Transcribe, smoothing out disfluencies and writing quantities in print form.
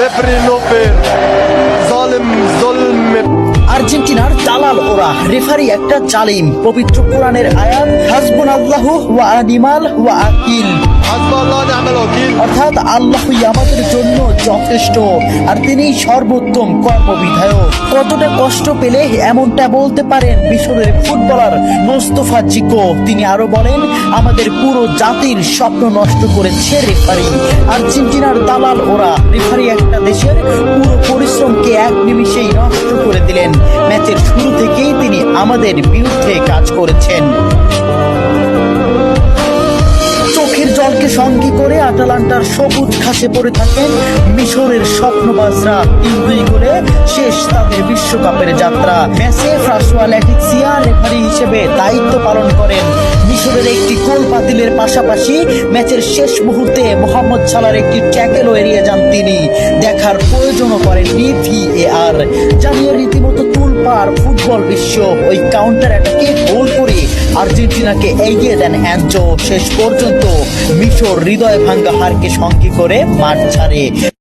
referee no fair. Zalim, zulm. আর্জেন্টিনার দালাল ওরা, রেফারি একটা জালিম। পবিত্র কোরআনের আয়াত হাসবুনাল্লাহু ওয়া নিমাল ওয়াকিল, Hasbunallah wa ni'mal wakeel. অর্থাৎ আল্লাহই আমাদের জন্য যথেষ্ট আর তিনি সর্বোত্তম কর্মবিধায়ক। কতটা কষ্ট পেলে এমনটা বলতে পারেন মিশরের ফুটবলার মোস্তফা জিকো। তিনি আরো বলেন, আমাদের পুরো জাতির স্বপ্ন নষ্ট করেছে রেফারি। আর্জেন্টিনার দালাল ওরা, রেফারি একটা দেশের পুরো পরিশ্রমকে এক নিমিষেই নষ্ট করে দিলেন। ম্যাচের শুরু থেকেই তিনি আমাদের বিরুদ্ধে কাজ করেছেন। চোখের জলকে সঙ্গী করে আটালান্টার সবুজ ঘাসে পড়ে থাকেন মিশরের স্বপ্নবাজরা। 3-2 গোলে শেষ তাদের বিশ্বকাপের যাত্রা। ম্যাচে ফ্রাসোয়া ল্যাটিসিয়া রেফারি হিসেবে দায়িত্ব পালন করেন। মিশরের একটি গোল বাতিলের পাশাপাশি ম্যাচের শেষ মুহূর্তে মোহাম্মদ সালার একটি ট্যাকেলও এড়িয়ে যান তিনি। দেখার প্রয়োজনও করেননি VAR। জানিয়ে রীতিমতো তুলপাড় ফুটবল বিশ্ব। ওই কাউন্টার অ্যাটাকে গোল করে আর্জেন্টিনাকে এগিয়ে দেন অ্যাঞ্জো। শেষ পর্যন্ত মিশর হৃদয় ভাঙ্গা হারকে সঙ্গী করে মাঠ ছাড়ে।